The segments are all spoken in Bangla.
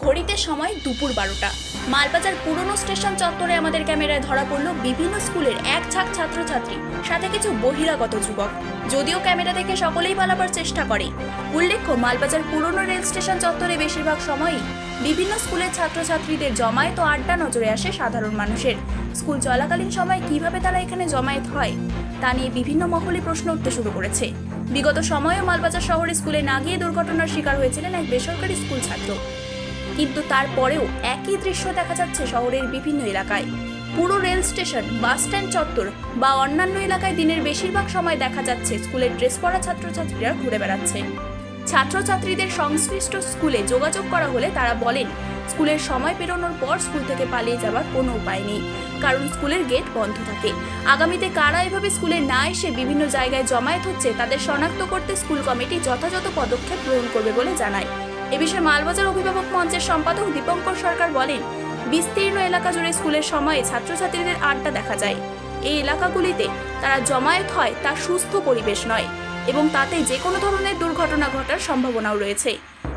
ঘড়িতে সময় দুপুর 12টা। মালবাজার পুরনো স্টেশন চত্বরে আমাদের ক্যামেরায় ধরা পড়ল বিভিন্ন স্কুলের এক ঝাঁক ছাত্রছাত্রী, সাথে কিছু বহিরাগত যুবক। যদিও ক্যামেরা দেখে সকলেই পালাবার চেষ্টা করে। উল্লেখ্য, মালবাজার পুরনো রেল স্টেশন চত্বরে বেশিরভাগ সময়ই বিভিন্ন স্কুলের ছাত্রছাত্রীদের জমায়েত ও আড্ডা নজরে আসে সাধারণ মানুষের। স্কুল চলাকালীন সময়ে কিভাবে তারা এখানে জমায়েত হয় তা নিয়ে বিভিন্ন মহলে প্রশ্ন উঠতে শুরু করেছে। বিগত সময়েও মালবাজার শহরে স্কুলে না গিয়ে দুর্ঘটনার শিকার হয়েছিলেন এক বেসরকারি স্কুল ছাত্র। কিন্তু তারপরেও একই দৃশ্য দেখা যাচ্ছে শহরের বিভিন্ন এলাকায়। পুরো রেল স্টেশন, বাস স্ট্যান্ড চত্বর বা অন্যান্য এলাকায় দিনের বেশিরভাগ সময় দেখা যাচ্ছে স্কুলের ড্রেস পরা ছাত্রছাত্রীরা ঘুরে বেড়াচ্ছে। ছাত্রছাত্রীদের সংশ্লিষ্ট স্কুলে যোগাযোগ করা হলে তারা বলেন, স্কুলের সময় পেরোনোর পর স্কুল থেকে পালিয়ে যাওয়ার কোনো উপায় নেই, কারণ স্কুলের গেট বন্ধ থাকে। আগামীতে কারা এভাবে স্কুলে না এসে বিভিন্ন জায়গায় জমায়েত হচ্ছে তাদের শনাক্ত করতে স্কুল কমিটি যথাযথ পদক্ষেপ গ্রহণ করবে বলে জানায়। এ বিষয়ে মালবাজার অভিভাবক মঞ্চের সম্পাদক দীপঙ্কর সরকার বলেন, বিস্তীর্ণ এলাকা জুড়ে স্কুলের সময়ে ছাত্রছাত্রীদের আড্ডা দেখা যায়। এই এলাকাগুলিতে তারা জমায়েত হয় তা সুস্থ পরিবেশ নয় এবং তাতে যে কোনো ধরনের দুর্ঘটনা ঘটার সম্ভাবনাও রয়েছে।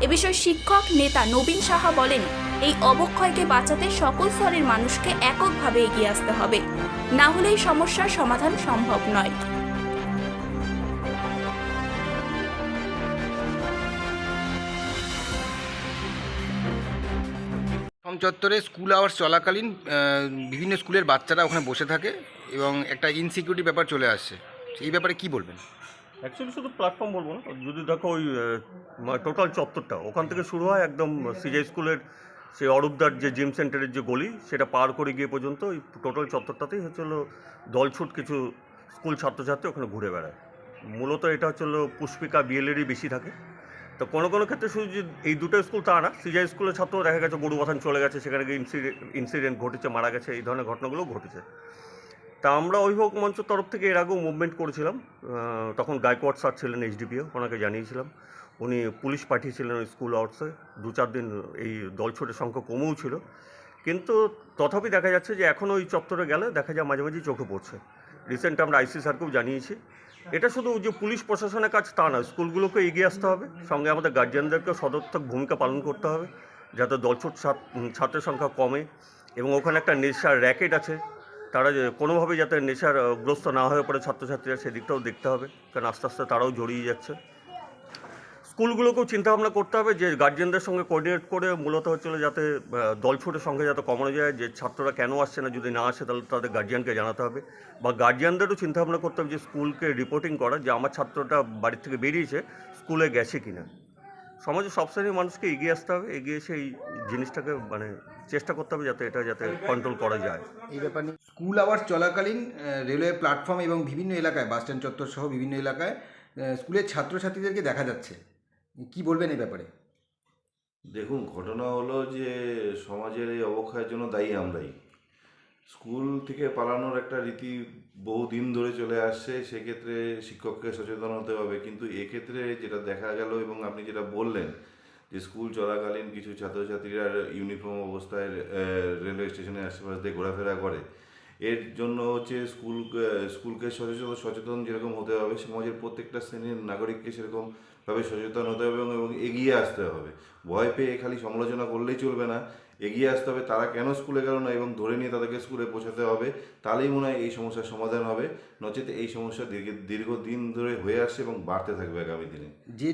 এ বিষয়ে শিক্ষক নেতা নবীন সাহা বলেন, এই অবক্ষয়কে বাঁচাতে সকল স্তরের মানুষকে এককভাবে এগিয়ে আসতে হবে, না হলে এই সমস্যার সমাধান সম্ভব নয়। চত্বরে স্কুল আওয়ার্স চলাকালীন বিভিন্ন স্কুলের বাচ্চারা ওখানে বসে থাকে এবং একটা ইনসিকিউরিটি ব্যাপার চলে আসছে। এই ব্যাপারে কি বলবেন? অ্যাকচুয়ালি শুধু প্ল্যাটফর্ম বলবো না, যদি দেখো ওই টোটাল চত্বরটা ওখান থেকে শুরু হয়, একদম সিজে স্কুলের সেই অরূপদার যে জিম সেন্টারের যে গলি সেটা পার করে গিয়ে পর্যন্ত ওই টোটাল চত্বরটাতেই হচ্ছে হলো দলছুট কিছু স্কুল ছাত্রছাত্রী ওখানে ঘুরে বেড়ায়। মূলত এটা হচ্ছে হলো পুষ্পিকা বিএলেরই বেশি থাকে। তো কোনো কোনো ক্ষেত্রে শুধু যে এই দুটো স্কুল তা না, সিজে স্কুলের ছাত্র দেখা গেছে গরু বাথান চলে গেছে, সেখানে গিয়ে ইনসিডেন্ট ঘটেছে, মারা গেছে, এই ধরনের ঘটনাগুলো ঘটেছে। তা আমরা অভিভাবক মঞ্চের তরফ থেকে এর আগেও মুভমেন্ট করেছিলাম। তখন গায়কোয়াড় স্যার ছিলেন এইচডিপিও, ওনাকে জানিয়েছিলাম। উনি পুলিশ পাঠিয়েছিলেন ওই স্কুল আউটসে। 2-4 দিন এই দলছুটের সংখ্যা কমেও ছিল, কিন্তু তথাপি দেখা যাচ্ছে যে এখন ওই চত্বরে গেলে দেখা যায় মাঝে মাঝেই চোখে পড়ছে। রিসেন্ট আমরা আইসি স্যারকেও জানিয়েছি। এটা শুধু যে পুলিশ প্রশাসনের কাজ তা না, স্কুলগুলোকে এগিয়ে আসতে হবে, সঙ্গে আমাদের গার্জিয়ানদেরকেও সদর্থক ভূমিকা পালন করতে হবে যাতে দলছুট ছাত্রের সংখ্যা কমে। এবং ওখানে একটা নেশার র্যাকেট আছে, তারা যে কোনোভাবেই যাতে নেশার গ্রস্ত না হয়ে পড়ে ছাত্রছাত্রীরা, সেদিকটাও দেখতে হবে, কারণ আস্তে আস্তে তারাও জড়িয়ে যাচ্ছে। স্কুলগুলোকেও চিন্তাভাবনা করতে হবে যে গার্জিয়ানদের সঙ্গে কোঅর্ডিনেট করে মূলত হচ্ছিল যাতে দলছুটের সঙ্গে যাতে কমানো যায়, যে ছাত্ররা কেন আসছে না, যদি না আসে তাহলে তাদের গার্জিয়ানকে জানাতে হবে, বা গার্জিয়ানদেরও চিন্তাভাবনা করতে হবে যে স্কুলকে রিপোর্টিং করা যে আমার ছাত্রটা বাড়ির থেকে বেরিয়েছে, স্কুলে গেছে কিনা। সমাজে সব শ্রেণীর মানুষকে এগিয়ে আসতে হবে, এগিয়ে এসে এই জিনিসটাকে চেষ্টা করতে হবে যাতে এটা কন্ট্রোল করা যায়। এই ব্যাপারে স্কুল আওয়ার্স চলাকালীন রেলওয়ে প্ল্যাটফর্ম এবং বিভিন্ন এলাকায়, বাস স্ট্যান্ড চত্বর সহ বিভিন্ন এলাকায় স্কুলের ছাত্রছাত্রীদেরকে দেখা যাচ্ছে, কি বলবেন এই ব্যাপারে? দেখুন, ঘটনা হলো যে সমাজের এই অবক্ষয়ের জন্য দায়ী আমরাই। স্কুল থেকে পালানোর একটা রীতি বহুদিন ধরে চলে আসছে, সেক্ষেত্রে শিক্ষককে সচেতন হতে হবে। কিন্তু এক্ষেত্রে যেটা দেখা গেল এবং আপনি যেটা বললেন যে স্কুল চলাকালীন কিছু ছাত্রছাত্রীরা ইউনিফর্ম অবস্থায় রেলওয়ে স্টেশনের আশেপাশ দিয়ে ঘোরাফেরা করে, এর জন্য হচ্ছে স্কুলকে সচেতন যেরকম হতে হবে, সমাজের প্রত্যেকটা শ্রেণীর নাগরিককে সেরকমভাবে সচেতন হতে হবে এবং এগিয়ে আসতে হবে। ভয় পেয়ে খালি সমালোচনা করলেই চলবে না, এগিয়ে আসতে হবে তারা কেন স্কুলে গেল না এবং ধরে নিয়ে তাদেরকে স্কুলে পৌঁছাতে হবে। তাহলেই মনে হয় এই সমস্যার সমাধান হবে, নচেত এই সমস্যা দীর্ঘদিন ধরে হয়ে আসছে এবং বাড়তে থাকবে আগামী দিনে। যে